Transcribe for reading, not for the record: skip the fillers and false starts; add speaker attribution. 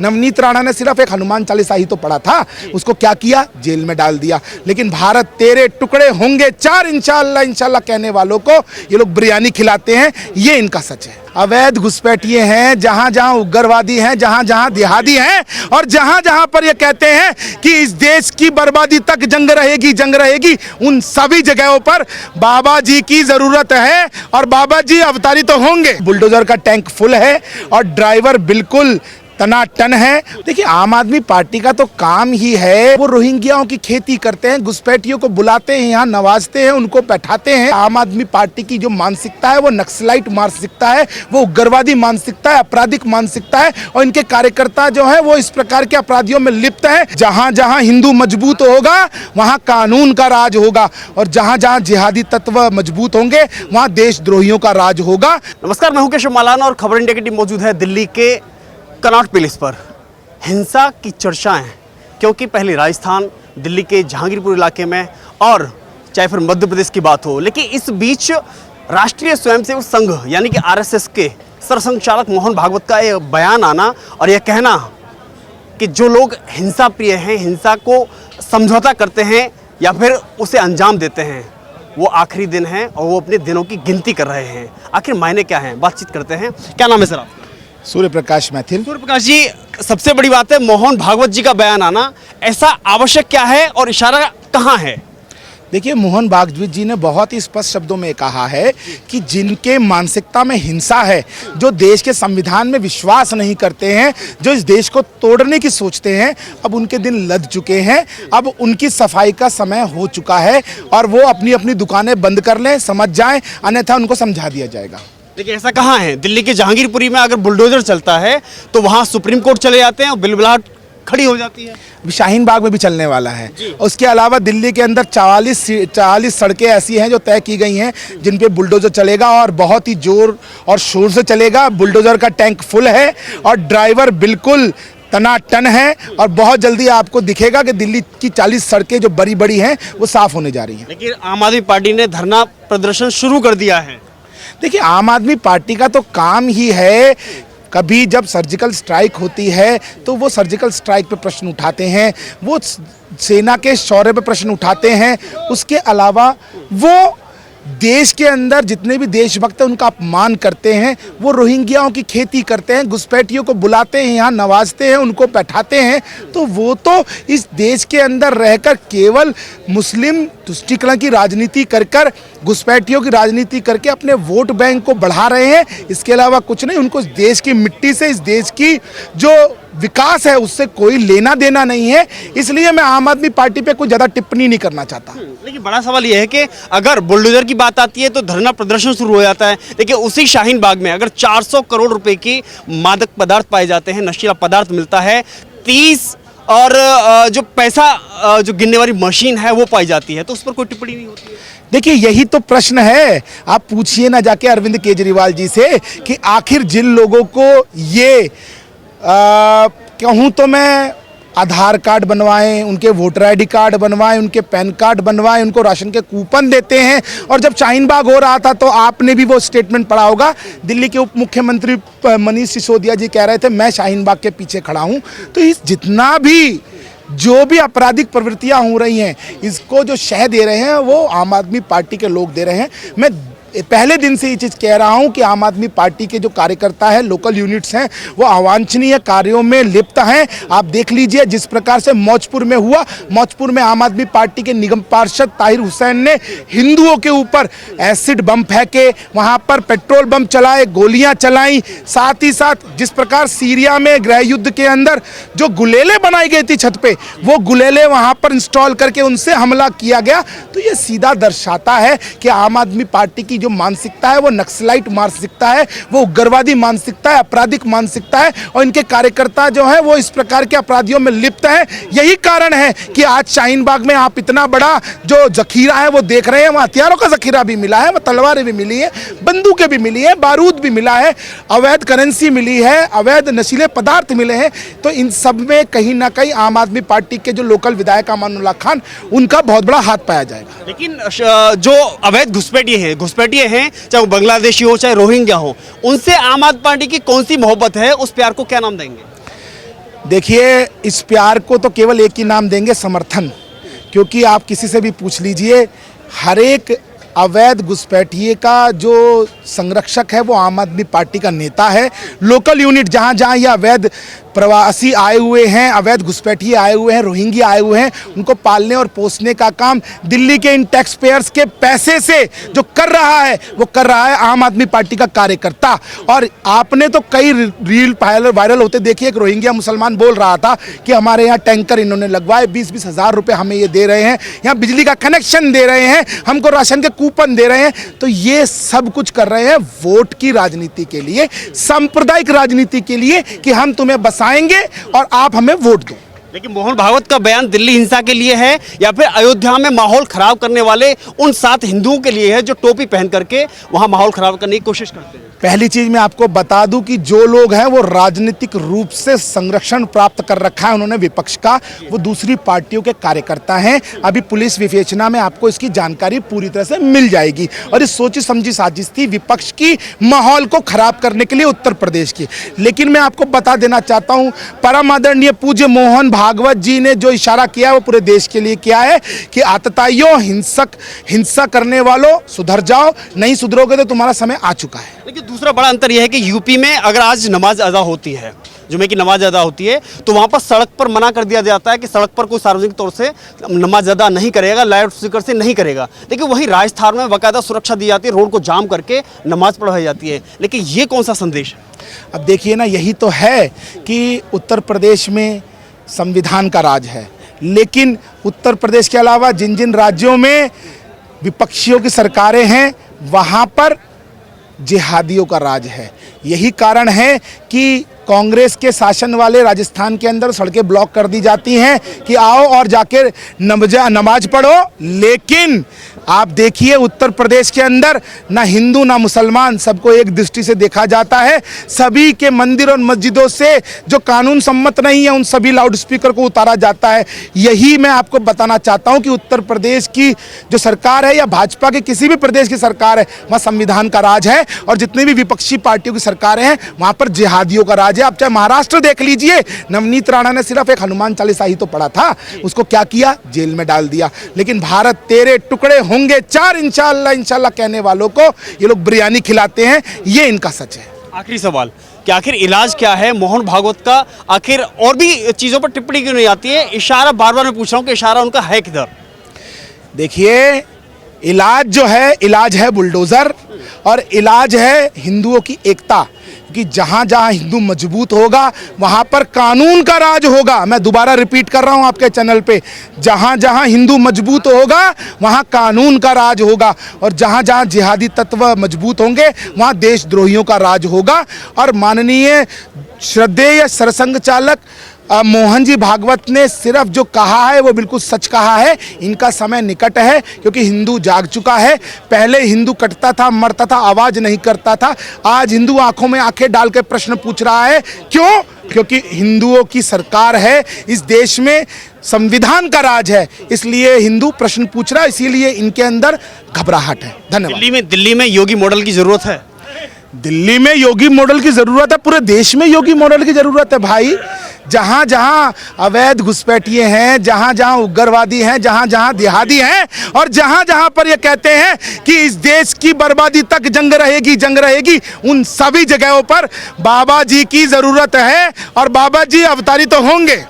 Speaker 1: नवनीत राणा ने सिर्फ एक हनुमान चालीसा ही तो पढ़ा था, उसको क्या किया, जेल में डाल दिया। लेकिन भारत तेरे टुकड़े होंगे चार इंशाल्लाह इंशाल्लाह कहने वालों को ये लोग बिरयानी खिलाते हैं, ये इनका सच है। अवैध घुसपैठिए हैं, जहां जहां उग्रवादी हैं, जहां जहां जिहादी हैं, और जहां जहां पर ये कहते हैं कि इस देश की बर्बादी तक जंग रहेगी, उन सभी जगहों पर बाबा जी की जरूरत है और बाबा जी अवतारी तो होंगे। बुलडोजर का टैंक फुल है और ड्राइवर बिल्कुल टनाटन है। देखिए, आम आदमी पार्टी का तो काम ही है, वो रोहिंग्याओं की खेती करते हैं, घुसपैठियों को बुलाते हैं, यहाँ नवाजते हैं, उनको बैठाते हैं। आम आदमी पार्टी की जो मानसिकता है वो नक्सलाइट मानसिकता है, वो उग्रवादी मानसिकता है, आपराधिक मानसिकता है, और इनके कार्यकर्ता जो है वो इस प्रकार के अपराधियों में लिप्त है। जहाँ जहाँ हिंदू मजबूत होगा वहाँ कानून का राज होगा, और जहाँ जहाँ जिहादी तत्व मजबूत होंगे वहाँ देशद्रोहियों का राज होगा।
Speaker 2: नमस्कार, मैं हूं केशव मालान और खबर इंडिया की टीम मौजूद है दिल्ली के कनॉट पैलेस पर। हिंसा की चर्चाएं, क्योंकि पहले राजस्थान, दिल्ली के जहांगीरपुर इलाके में, और चाहे फिर मध्य प्रदेश की बात हो, लेकिन इस बीच राष्ट्रीय स्वयंसेवक संघ यानी कि आरएसएस के सरसंघचालक मोहन भागवत का यह बयान आना और यह कहना कि जो लोग हिंसा प्रिय हैं, हिंसा को समझौता करते हैं या फिर उसे अंजाम देते हैं, वो आखिरी दिन है और वो अपने दिनों की गिनती कर रहे हैं। आखिर मायने क्या हैं, बातचीत करते हैं। क्या नाम है सर आपका?
Speaker 1: सूर्य प्रकाश मैथिल।
Speaker 2: सूर्य प्रकाश जी, सबसे बड़ी बात है मोहन भागवत जी का बयान आना, ऐसा आवश्यक क्या है और इशारा कहाँ है?
Speaker 1: देखिए, मोहन भागवत जी ने बहुत ही स्पष्ट शब्दों में कहा है कि जिनके मानसिकता में हिंसा है, जो देश के संविधान में विश्वास नहीं करते हैं, जो इस देश को तोड़ने की सोचते हैं, अब उनके दिन लद चुके हैं। अब उनकी सफाई का समय हो चुका है और वो अपनी अपनी दुकानें बंद कर लें, समझ जाएं, अन्यथा उनको समझा दिया जाएगा।
Speaker 2: देखिए, ऐसा कहाँ है? दिल्ली के जहांगीरपुरी में अगर बुलडोजर चलता है तो वहाँ सुप्रीम कोर्ट चले जाते हैं और बिलबिलाहट खड़ी हो जाती है।
Speaker 1: शाहीन बाग में भी चलने वाला है। उसके अलावा दिल्ली के अंदर 44 सड़कें ऐसी हैं जो तय की गई हैं जिन पे बुलडोजर चलेगा, और बहुत ही जोर और शोर से चलेगा। बुलडोजर का टैंक फुल है और ड्राइवर बिल्कुल टनाटन है, और बहुत जल्दी आपको दिखेगा कि दिल्ली की 40 सड़कें जो बड़ी बड़ी हैं वो साफ होने जा रही हैं।
Speaker 2: लेकिन आम आदमी पार्टी ने धरना प्रदर्शन शुरू कर दिया है।
Speaker 1: देखिए, आम आदमी पार्टी का तो काम ही है, कभी जब सर्जिकल स्ट्राइक होती है तो वो सर्जिकल स्ट्राइक पे प्रश्न उठाते हैं, वो सेना के शौर्य पे प्रश्न उठाते हैं। उसके अलावा वो देश के अंदर जितने भी देशभक्त हैं उनका अपमान करते हैं। वो रोहिंग्याओं की खेती करते हैं, घुसपैठियों को बुलाते हैं, यहाँ नवाजते हैं, उनको बैठाते हैं। तो वो तो इस देश के अंदर रहकर केवल मुस्लिम तुष्टीकरण की राजनीति कर कर, घुसपैठियों की राजनीति करके अपने वोट बैंक को बढ़ा रहे हैं। इसके अलावा कुछ नहीं। उनको इस देश की मिट्टी से, इस देश की जो विकास है उससे कोई लेना देना नहीं है। इसलिए मैं आम आदमी पार्टी पे कोई ज़्यादा टिप्पणी नहीं करना चाहता।
Speaker 2: लेकिन बड़ा सवाल यह है कि अगर बुलडोजर की बात आती है तो धरना प्रदर्शन शुरू हो जाता है। देखिए, उसी शाहीन बाग में अगर 400 करोड़ रुपए की मादक पदार्थ पाए जाते हैं, नशीला पदार्थ मिलता है, 30 और जो पैसा जो गिनने वाली मशीन है वो पाई जाती है, तो उस पर कोई टिप्पणी नहीं होती है।
Speaker 1: देखिए, यही तो प्रश्न है। आप पूछिए ना जाके अरविंद केजरीवाल जी से कि आखिर जिन लोगों को ये कहूँ तो मैं आधार कार्ड बनवाएं, उनके वोटर आईडी कार्ड बनवाएं, उनके पैन कार्ड बनवाएं, उनको राशन के कूपन देते हैं। और जब शाहीन बाग हो रहा था तो आपने भी वो स्टेटमेंट पढ़ा होगा, दिल्ली के उप मुख्यमंत्री मनीष सिसोदिया जी कह रहे थे मैं शाहीन बाग के पीछे खड़ा हूं। तो इस जितना भी जो भी आपराधिक प्रवृत्तियां हो रही हैं, इसको जो शह दे रहे हैं वो आम आदमी पार्टी के लोग दे रहे हैं। मैं पहले दिन से ये चीज़ कह रहा हूं कि आम आदमी पार्टी के जो कार्यकर्ता हैं, लोकल यूनिट्स हैं, वो अवांछनीय कार्यों में लिप्त हैं। आप देख लीजिए जिस प्रकार से मौजपुर में हुआ। मौजपुर में आम आदमी पार्टी के निगम पार्षद ताहिर हुसैन ने हिंदुओं के ऊपर एसिड बम फेंके, वहाँ पर पेट्रोल बम चलाए, गोलियाँ चलाई। साथ ही साथ जिस प्रकार सीरिया में गृह युद्ध के अंदर जो गुलेले बनाई गई थी छत पे, वो गुलेले वहाँ पर इंस्टॉल करके उनसे हमला किया गया। तो ये सीधा दर्शाता है कि आम आदमी पार्टी की जो मानसिकता है वो नक्सलाइट मानसिकता है, वो उग्रवादी मानसिकता है, आपराधिक मानसिकता है, और इनके कार्यकर्ता जो है वो इस प्रकार के अपराधियों में लिप्त हैं। यही कारण है कि आज शाहीन बाग में आप इतना बड़ा जो जखीरा है वो देख रहे हैं। वहाँ हथियारों का जखीरा भी मिला है, वहाँ तलवारें भी मिली है, बंदूकें भी मिली है, बारूद भी मिला है, अवैध करेंसी मिली है, अवैध नशीले पदार्थ मिले हैं। तो इन सब में कहीं ना कहीं आम आदमी पार्टी के जो लोकल विधायक अमानुल्लाह खान, उनका बहुत बड़ा हाथ पाया जाएगा।
Speaker 2: लेकिन जो अवैध घुसपैठिए हैं, चाहे वो बांग्लादेशी हो, चाहे चाहे रोहिंग्या हो, उनसे आम आदमी पार्टी की कौन सी मोहब्बत है, उस प्यार को क्या नाम देंगे?
Speaker 1: देखिए, 400 करोड़ रुपए की मादक पदार्थ मिलती है, 40 सड़कें ऐसी हैं जो तय की गई हैं जिन पे बुलडोजर चलेगा, और बहुत ही जोर और शोर से चलेगा। बुलडोजर का टैंक फुल है और ड्राइवर बिल्कुल टनाटन है, और ड्राइवर बिल्कुल टनाटन है, और बहुत जल्दी आपको दिखेगा कि दिल्ली की 40 सड़कें जो बड़ी बड़ी हैं वो साफ होने जा रही हैं।
Speaker 2: लेकिन जो
Speaker 1: देखिए, इस प्यार को तो केवल एक ही नाम देंगे, समर्थन। क्योंकि आप किसी से भी पूछ लीजिए, हर एक अवैध घुसपैठिए का जो संरक्षक है वो आम आदमी पार्टी का नेता है। लोकल यूनिट जहाँ जहाँ ये अवैध प्रवासी आए हुए हैं, अवैध घुसपैठिए आए हुए हैं, रोहिंग्या आए हुए हैं, उनको पालने और पोसने का काम दिल्ली के इन टैक्स पेयर्स के पैसे से जो कर रहा है वो कर रहा है आम आदमी पार्टी का कार्यकर्ता। और आपने तो कई रील वायरल होते देखिए, एक रोहिंग्या मुसलमान बोल रहा था कि हमारे यहाँ टैंकर इन्होंने लगवाए, 20-20 हज़ार रुपये हमें ये दे रहे हैं, यहाँ बिजली का कनेक्शन दे रहे हैं, हमको राशन के कूपन दे रहे हैं। तो ये सब कुछ कर रहे हैं वोट की राजनीति के लिए, सांप्रदायिक राजनीति के लिए, कि हम तुम्हें बसाएंगे और आप हमें वोट दो।
Speaker 2: लेकिन मोहन भागवत का बयान दिल्ली हिंसा के लिए है या फिर अयोध्या में माहौल खराब करने वाले उन 7 हिंदुओं के लिए है जो टोपी पहन करके वहां माहौल खराब करने की कोशिश करते हैं?
Speaker 1: पहली चीज मैं आपको बता दूं कि जो लोग हैं वो राजनीतिक रूप से संरक्षण प्राप्त कर रखा है उन्होंने विपक्ष का, वो दूसरी पार्टियों के कार्यकर्ता हैं। अभी पुलिस विवेचना में आपको इसकी जानकारी पूरी तरह से मिल जाएगी। और इस सोची समझी साजिश थी विपक्ष की माहौल को खराब करने के लिए उत्तर प्रदेश की। लेकिन मैं आपको बता देना चाहता हूं, परम आदरणीय पूज्य मोहन भागवत जी ने जो इशारा किया है वो पूरे देश के लिए किया है कि आतताइयों, हिंसा करने वालों, सुधर जाओ, नहीं सुधरोगे तो तुम्हारा समय आ चुका है।
Speaker 2: लेकिन दूसरा बड़ा अंतर यह है कि यूपी में अगर आज नमाज अदा होती है, जुमे की नमाज अदा होती है, तो वहां पर सड़क पर मना कर दिया जाता है कि सड़क पर कोई सार्वजनिक तौर से नमाज अदा नहीं करेगा, लाउड स्पीकर से नहीं करेगा। लेकिन वहीं राजस्थान में बाकायदा सुरक्षा दी जाती है, रोड को जाम करके नमाज पढ़ाई जाती है। लेकिन ये कौन सा संदेश है?
Speaker 1: अब देखिए ना, यही तो है कि उत्तर प्रदेश में संविधान का राज है, लेकिन उत्तर प्रदेश के अलावा जिन जिन राज्यों में विपक्षियों की सरकारें हैं वहाँ पर जिहादियों का राज है। यही कारण है कि कांग्रेस के शासन वाले राजस्थान के अंदर सड़कें ब्लॉक कर दी जाती हैं कि आओ और जाके नमाज पढ़ो। लेकिन आप देखिए उत्तर प्रदेश के अंदर ना हिंदू ना मुसलमान, सबको एक दृष्टि से देखा जाता है। सभी के मंदिर और मस्जिदों से जो कानून सम्मत नहीं है उन सभी लाउड स्पीकर को उतारा जाता है। यही मैं आपको बताना चाहता हूं कि उत्तर प्रदेश की जो सरकार है या भाजपा के किसी भी प्रदेश की सरकार है, वहाँ संविधान का राज है। और जितनी भी विपक्षी पार्टियों की सरकारें हैं वहाँ पर जिहादियों का राज है। आप चाहे महाराष्ट्र देख लीजिए, नवनीत राणा ने सिर्फ एक हनुमान चालीसा ही तो पढ़ा था, उसको क्या किया, जेल में डाल दिया। लेकिन भारत तेरे टुकड़े होंगे 4 इंशाल्लाह इंशाल्लाह कहने वालों को ये लोग बिरयानी खिलाते हैं, ये इनका सच है।
Speaker 2: आखिरी सवाल कि आखिर इलाज क्या है मोहन भागवत का? आखिर और भी चीज़ों पर टिप्पणी क्यों नहीं आती है? इशारा बार बार मैं पूछ रहा हूँ कि इशारा उनका है किधर?
Speaker 1: देखिए, इलाज जो है, इलाज है बुलडोज़र और इलाज है हिंदुओं की एकता। कि जहाँ जहाँ हिंदू मजबूत होगा वहाँ पर कानून का राज होगा। मैं दोबारा रिपीट कर रहा हूँ आपके चैनल पे, जहाँ जहाँ हिंदू मजबूत होगा वहाँ कानून का राज होगा। और जहाँ जहाँ जिहादी तत्व मजबूत होंगे वहाँ देशद्रोहियों का राज होगा। और माननीय श्रद्धेय सरसंघ चालक मोहन जी भागवत ने सिर्फ जो कहा है वो बिल्कुल सच कहा है। इनका समय निकट है क्योंकि हिंदू जाग चुका है। पहले हिंदू कटता था, मरता था, आवाज़ नहीं करता था। आज हिंदू आंखों में आंखें डाल के प्रश्न पूछ रहा है। क्यों? क्योंकि हिंदुओं की सरकार है इस देश में, संविधान का राज है, इसलिए हिंदू प्रश्न पूछ रहा है, इसीलिए इनके अंदर घबराहट है। धन्यवाद।
Speaker 2: दिल्ली में योगी मॉडल की जरूरत है।
Speaker 1: दिल्ली में योगी मॉडल की ज़रूरत है, पूरे देश में योगी मॉडल की ज़रूरत है भाई। जहाँ जहाँ अवैध घुसपैठिए हैं, जहाँ जहाँ उग्रवादी हैं, जहाँ जहाँ जिहादी हैं और जहाँ जहाँ पर ये कहते हैं कि इस देश की बर्बादी तक जंग रहेगी, उन सभी जगहों पर बाबा जी की ज़रूरत है और बाबा जी अवतारी तो होंगे।